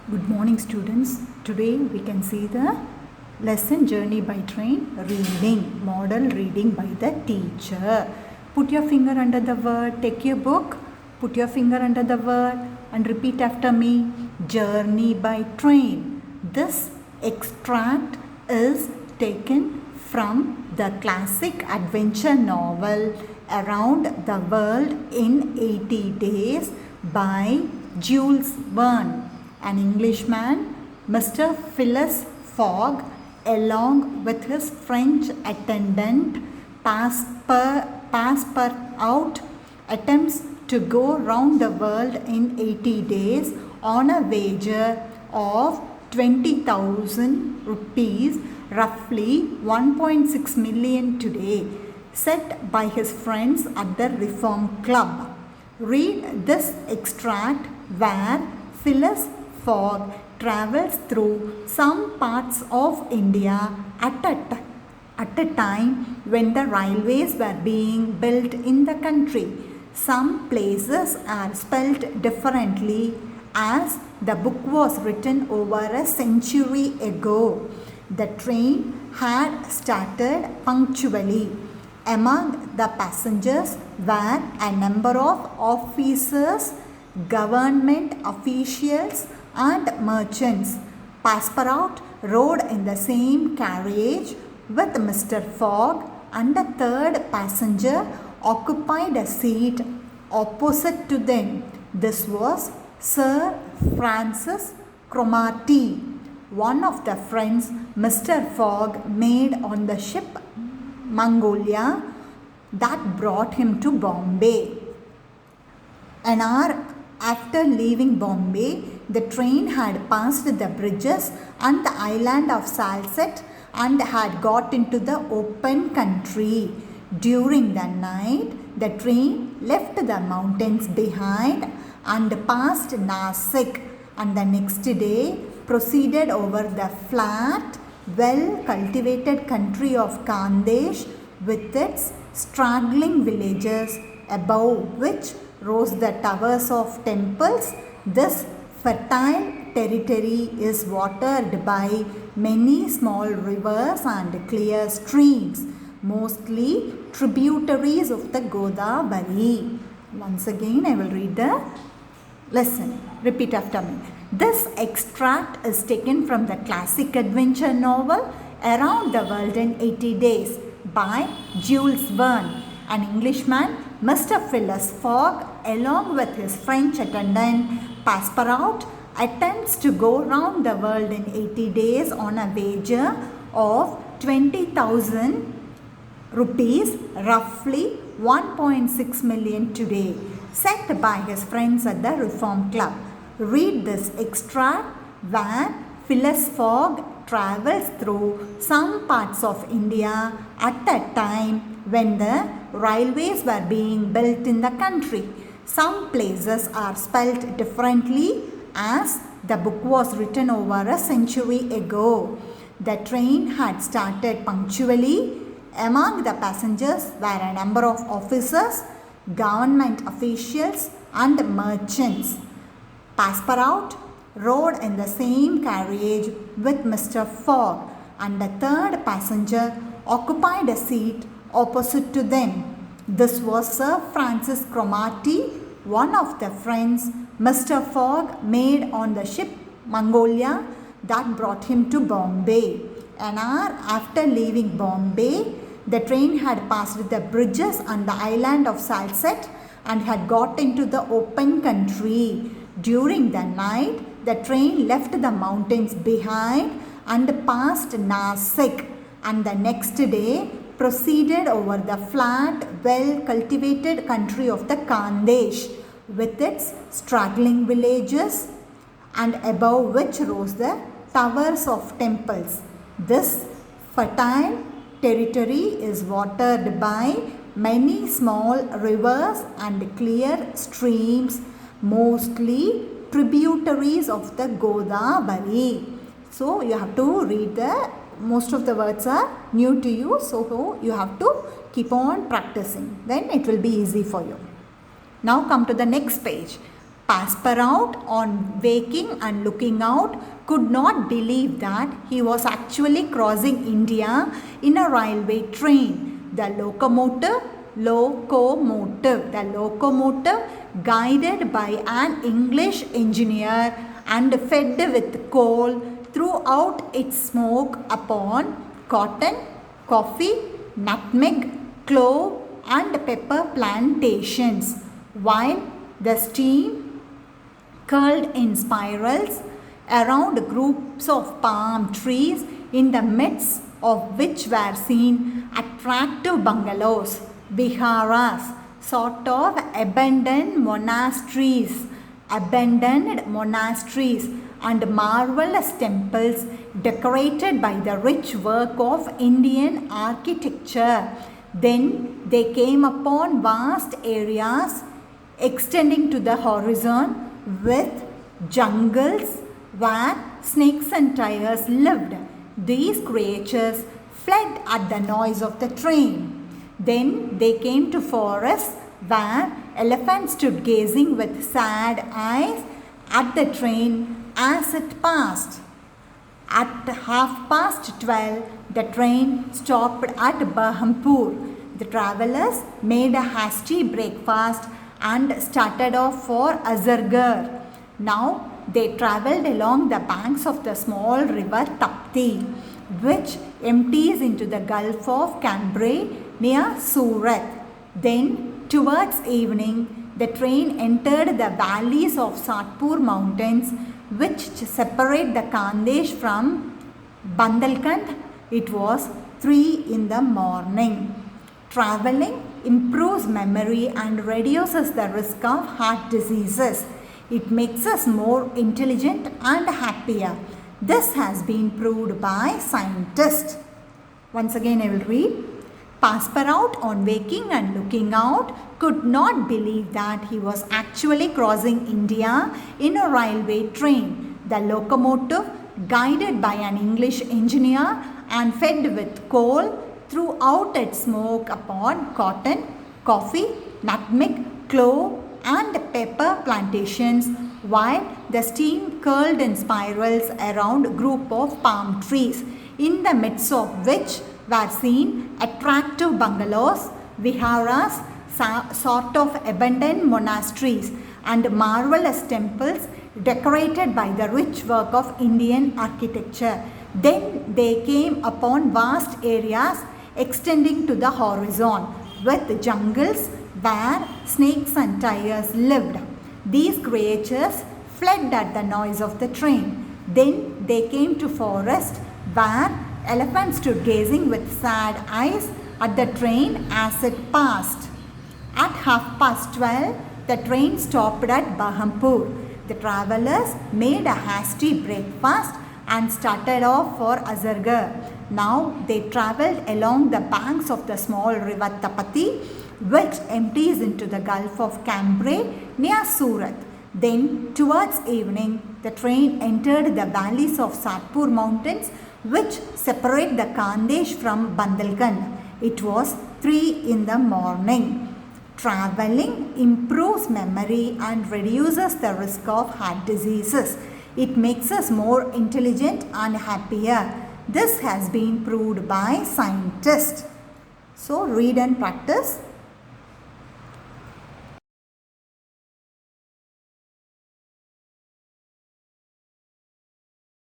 Good morning, students. Today we can see the lesson Journey by Train reading, model reading by the teacher. Put your finger under the word, take your book, put your finger under the word and repeat after me. Journey by Train. This extract is taken from the classic adventure novel Around the World in 80 Days by Jules Verne. An Englishman, Mr. Phileas Fogg, along with his French attendant Passepartout, attempts to go round the world in 80 days on a wager of 20,000 rupees, roughly 1.6 million today, set by his friends at the Reform Club. Read this extract where Phileas Fogg travels through some parts of India at a time when the railways were being built in the country. Some places are spelt differently as the book was written over a century ago. The train had started punctually. Among the passengers were a number of officers, government officials and merchants. Passepartout rode in the same carriage with Mr. Fogg, and a third passenger occupied a seat opposite to them. This was Sir Francis Cromarty, one of the friends Mr. Fogg made on the ship Mongolia that brought him to Bombay. An hour after leaving Bombay, the train had passed the bridges and the island of Salsette and had got into the open country. During the night, the train left the mountains behind and passed Nasik, and the next day proceeded over the flat, well-cultivated country of Khandesh with its straggling villages above which rose the towers of temples. This fertile territory is watered by many small rivers and clear streams, mostly tributaries of the Godavari. Once again, I will read the lesson. Repeat after me. This extract is taken from the classic adventure novel Around the World in 80 Days by Jules Verne. An Englishman, Mr. Phileas Fogg, along with his French attendant Passepartout, attempts to go round the world in 80 days on a wager of 20,000 rupees, roughly 1.6 million today, set by his friends at the Reform Club. Read this extract where Phileas Fogg travels through some parts of India at a time when the railways were being built in the country. Some places are spelt differently as the book was written over a century ago. The train had started punctually. Among the passengers were a number of officers, government officials and merchants. Passepartout rode in the same carriage with Mr. Fogg, and a third passenger occupied a seat opposite to them. This was Sir Francis Cromarty, one of the friends Mr. Fogg made on the ship Mongolia that brought him to Bombay. An hour after leaving Bombay, the train had passed the bridges and the island of Salsette and had got into the open country. During the night, the train left the mountains behind and passed Nasik, and the next day proceeded over the flat, well-cultivated country of the Khandesh with its straggling villages and above which rose the towers of temples. This fertile territory is watered by many small rivers and clear streams, mostly tributaries of the Godavari. So you have to read most of the words are new to you, so you have to keep on practicing, then it will be easy for you. Now come to the next page. Passepartout, on waking and looking out, could not believe that he was actually crossing India in a railway train. The locomotive, guided by an English engineer and fed with coal, threw out its smoke upon cotton, coffee, nutmeg, clove, and pepper plantations, while the steam curled in spirals around groups of palm trees, in the midst of which were seen attractive bungalows, viharas, sort of abandoned monasteries, and marvelous temples decorated by the rich work of Indian architecture. Then they came upon vast areas extending to the horizon, with jungles where snakes and tigers lived. These creatures fled at the noise of the train. Then they came to forests where elephants stood gazing with sad eyes at the train as it passed. At 12:30, the train stopped at Berhampur. The travellers made a hasty breakfast and started off for Azargarh. Now they travelled along the banks of the small river Tapti, which empties into the Gulf of Cambrai near Surat. Then, towards evening, the train entered the valleys of Satpur mountains, which separate the Khandesh from Bundelkhand. It was 3 in the morning. Travelling improves memory and reduces the risk of heart diseases. It makes us more intelligent and happier. This has been proved by scientists. Once again I will read. Passepartout, on waking and looking out, could not believe that he was actually crossing India in a railway train. The locomotive, guided by an English engineer and fed with coal, threw out its smoke upon cotton, coffee, nutmeg, clove, and pepper plantations, while the steam curled in spirals around a group of palm trees, in the midst of which were seen attractive bungalows, viharas, sort of abandoned monasteries, and marvelous temples decorated by the rich work of Indian architecture. Then they came upon vast areas extending to the horizon, with jungles where snakes and tigers lived. These creatures fled at the noise of the train. Then they came to forest where elephants stood gazing with sad eyes at the train as it passed. At 12:30, the train stopped at Berhampur. The travellers made a hasty breakfast and started off for Azargarh. Now they travelled along the banks of the small river Tapati, which empties into the Gulf of Cambrai near Surat. Then, towards evening, the train entered the valleys of Satpur mountains, which separate the Khandesh from Bundelkhand. It was 3 in the morning. Travelling improves memory and reduces the risk of heart diseases. It makes us more intelligent and happier. This has been proved by scientists. So read and practice.